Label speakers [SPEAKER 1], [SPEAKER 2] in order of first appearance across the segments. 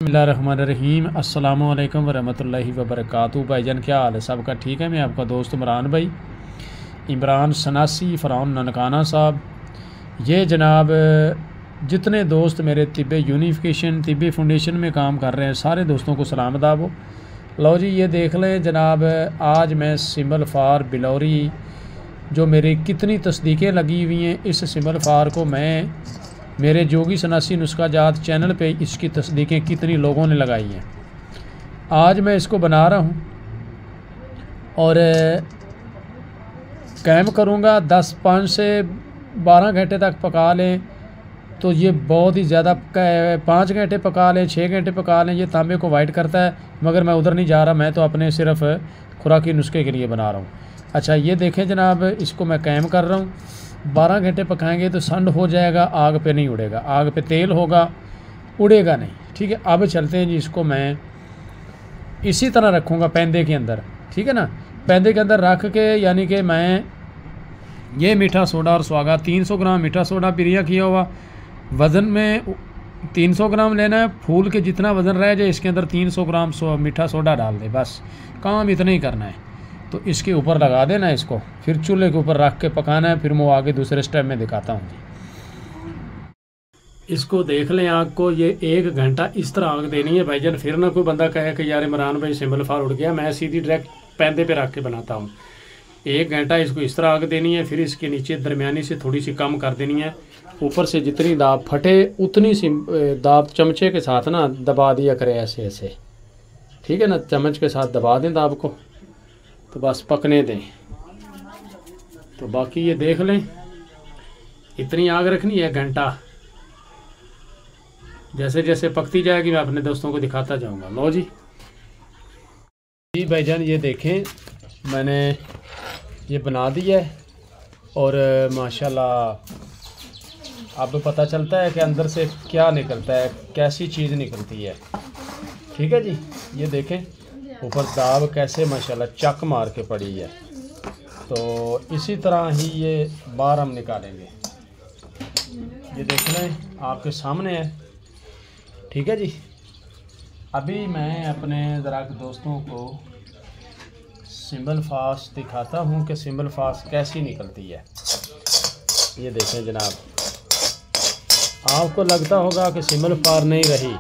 [SPEAKER 1] बिस्मिल्लाहिर्रहमानिर्रहीम अस्सलामु अलैकुम वरहमतुल्लाहि वबरकातुहू। भाईजान क्या हाल है? सबका ठीक है? मैं आपका दोस्त इमरान सनासी फ़रौन ननकाना साहब। ये जनाब जितने दोस्त मेरे तिब्बे यूनिफिकेशन तिब्बे फाउंडेशन में काम कर रहे हैं सारे दोस्तों को सलाम दाबो। लो जी, ये देख लें जनाब, आज मैं सिंबल फार बिलौरी जो मेरी कितनी तस्दीकें लगी हुई हैं, इस सिंबल फार को मैं मेरे जोगी सनासी नुस्खा जात चैनल पे इसकी तस्दीकें कितनी लोगों ने लगाई हैं। आज मैं इसको बना रहा हूँ और कैम करूँगा 5 से 12 घंटे तक पका लें तो ये बहुत ही ज़्यादा 5 घंटे पका लें 6 घंटे पका लें, ये तांबे को वाइट करता है। मगर मैं उधर नहीं जा रहा, मैं तो अपने सिर्फ खुराकी नुस्खे के लिए बना रहा हूँ। अच्छा, ये देखें जनाब, इसको मैं कैम कर रहा हूँ। 12 घंटे पकाएंगे तो संड हो जाएगा, आग पे नहीं उड़ेगा, आग पे तेल होगा, उड़ेगा नहीं। ठीक है, अब चलते हैं जी। इसको मैं इसी तरह रखूँगा पैंदे के अंदर, ठीक है ना। पैंदे के अंदर रख के यानी कि मैं ये मीठा सोडा और स्वागा 300 ग्राम मीठा सोडा पिरिया किया हुआ, वज़न में 300 ग्राम लेना है। फूल के जितना वज़न रह जाए इसके अंदर 300 ग्राम मीठा सोडा डाल दे, बस काम इतना ही करना है। तो इसके ऊपर लगा देना है इसको, फिर चूल्हे के ऊपर रख के पकाना है। फिर मैं आगे दूसरे स्टेप में दिखाता हूँ जी। इसको देख लें आग को, ये 1 घंटा इस तरह आग देनी है भाईजान। फिर ना कोई बंदा कहे कि यार इमरान भाई सिंबल फार उड़ गया, मैं सीधी डायरेक्ट पैंदे पे रख के बनाता हूँ। 1 घंटा इसको इस तरह आग देनी है। फिर इसके नीचे दरमियानी से थोड़ी सी कम कर देनी है। ऊपर से जितनी दाब फटे उतनी सी दाब चमचे के साथ ना दबा दिया करे, ऐसे ऐसे, ठीक है ना। चम्मच के साथ दबा दें दाब को, तो बस पकने दें। तो बाकी ये देख लें, इतनी आग रखनी है 1 घंटा। जैसे जैसे पकती जाएगी मैं अपने दोस्तों को दिखाता जाऊंगा। लो जी भाईजान, ये देखें मैंने ये बना दिया है और माशाल्लाह अब पता चलता है कि अंदर से क्या निकलता है, कैसी चीज़ निकलती है। ठीक है जी, ये देखें ऊपर दाब कैसे माशाल्लाह चक मार के पड़ी है। तो इसी तरह ही ये बाहर हम निकालेंगे। ये देख लें आपके सामने है, ठीक है जी। अभी मैं अपने ज़रा दोस्तों को सिंबल फास्ट दिखाता हूँ कि सिंबल फास्ट कैसी निकलती है। ये देखें जनाब, आपको लगता होगा कि सिंबल फार नहीं रही,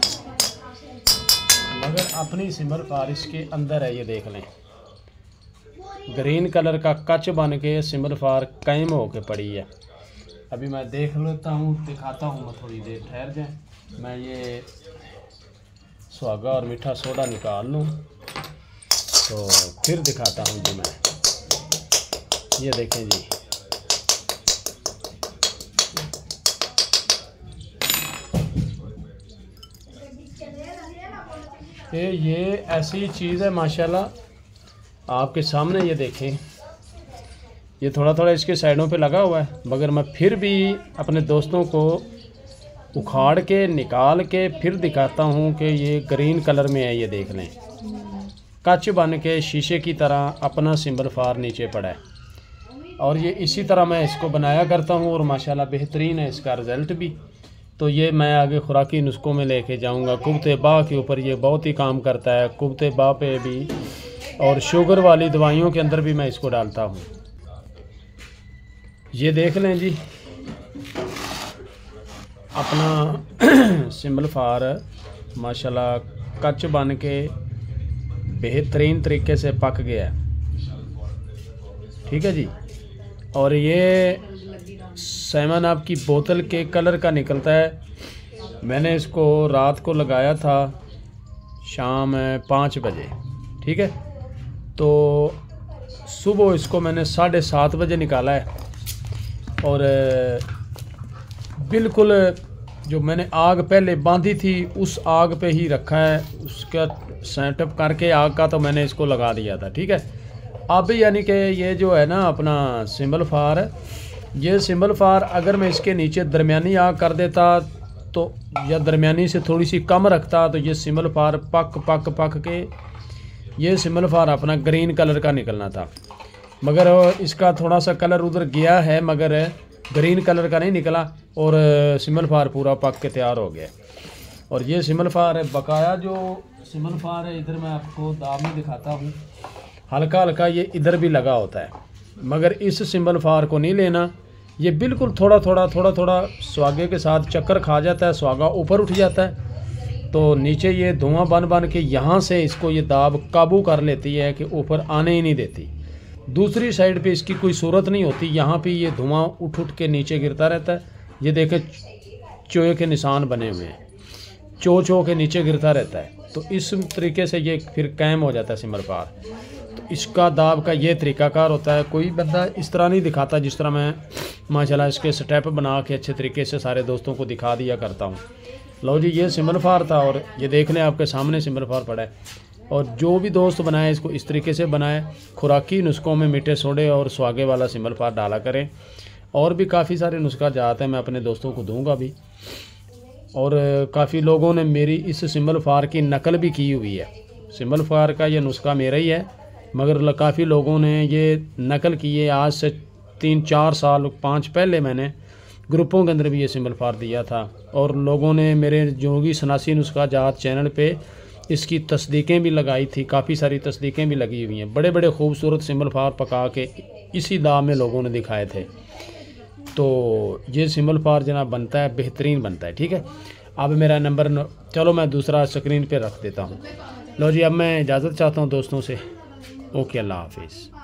[SPEAKER 1] मगर अपनी सिंबल फार इसके अंदर है। ये देख लें, ग्रीन कलर का कच बन के सिंबल फार कायम होके पड़ी है। अभी मैं देख लेता हूँ, दिखाता हूँ। मैं थोड़ी देर ठहर जाए, मैं ये स्वागा और मीठा सोडा निकाल लूँ तो फिर दिखाता हूँ जी मैं। ये देखें जी, ये ऐसी चीज़ है माशाल्लाह आपके सामने। ये देखें, ये थोड़ा थोड़ा इसके साइडों पे लगा हुआ है, मगर मैं फिर भी अपने दोस्तों को उखाड़ के निकाल के फिर दिखाता हूँ कि ये ग्रीन कलर में है। ये देख लें, कच बन के शीशे की तरह अपना सिंबल फार नीचे पड़ा है। और ये इसी तरह मैं इसको बनाया करता हूँ और माशाल्लाह बेहतरीन है इसका रिज़ल्ट भी। तो ये मैं आगे खुराकी नुस्खों में लेके जाऊंगा। कुब्ते बा के ऊपर ये बहुत ही काम करता है, कुब्ते बा पे भी, और शुगर वाली दवाइयों के अंदर भी मैं इसको डालता हूँ। ये देख लें जी, अपना सिंबल फार माशाल्लाह कच बन के बेहतरीन तरीके से पक गया है, ठीक है जी। और ये 7 अप की बोतल के कलर का निकलता है। मैंने इसको रात को लगाया था शाम 5 बजे, ठीक है। तो सुबह इसको मैंने 7:30 बजे निकाला है और बिल्कुल जो मैंने आग पहले बांधी थी उस आग पे ही रखा है। उसका सेटअप करके आग का तो मैंने इसको लगा दिया था, ठीक है। अब यानी कि ये जो है ना अपना सिंबल फार है, ये सिंबल फार अगर मैं इसके नीचे दरमियानी आग कर देता तो, या दरमियानी से थोड़ी सी कम रखता, तो ये सिंबल फार पक के ये सिंबल फार अपना ग्रीन कलर का निकलना था। मगर इसका थोड़ा सा कलर उधर गया है, मगर ग्रीन कलर का नहीं निकला और सिंबल फार पूरा पक के तैयार हो गया। और ये सिमल फार है, बकाया जो सिमल फार है इधर मैं आपको दाब में दिखाता हूँ, हल्का हल्का ये इधर भी लगा होता है, मगर इस सिमल फार को नहीं लेना। ये बिल्कुल थोड़ा थोड़ा सुहागे के साथ चक्कर खा जाता है, सुहागा ऊपर उठ जाता है तो नीचे ये धुआं बन के यहाँ से इसको ये दाब काबू कर लेती है कि ऊपर आने ही नहीं देती। दूसरी साइड पे इसकी कोई सूरत नहीं होती, यहाँ पे ये धुआं उठ के नीचे गिरता रहता है। ये देखें चोए के निशान बने हुए हैं, चो के नीचे गिरता रहता है। तो इस तरीके से ये फिर कायम हो जाता है सिमल फार। तो इसका दाब का ये तरीकाकार होता है। कोई बंदा इस तरह नहीं दिखाता जिस तरह मैं माशाल्लाह इसके स्टेप बना के अच्छे तरीके से सारे दोस्तों को दिखा दिया करता हूँ। लो जी, ये सिमल फार था और ये देख लें आपके सामने सिमल फार पड़ा है। और जो भी दोस्त बनाए इसको इस तरीके से बनाए, खुराकी नुस्खों में मीठे सोडे और सुहागे वाला सिमल फार डाला करें। और भी काफ़ी सारे नुस्खा जाते हैं, मैं अपने दोस्तों को दूंगा भी। और काफ़ी लोगों ने मेरी इस सिमल फार की नकल भी की हुई है। सिमल फार का ये नुस्खा मेरा ही है, मगर काफ़ी लोगों ने ये नकल की है। आज से 3-4 साल 5 पहले मैंने ग्रुपों के अंदर भी ये सिमल फार दिया था और लोगों ने मेरे जोगी सनासी नुस्खा जात चैनल पे इसकी तस्दीकें भी लगाई थी, काफ़ी सारी तस्दीकें भी लगी हुई हैं। बड़े बड़े खूबसूरत सिमल फार पका के इसी दाव में लोगों ने दिखाए थे। तो ये सिमल फार जनाब बनता है, बेहतरीन बनता है। ठीक है, अब मेरा नंबर चलो मैं दूसरा स्क्रीन पे रख देता हूँ। लो जी, अब मैं इजाज़त चाहता हूँ दोस्तों से। ओके, अल्लाह हाफिज़।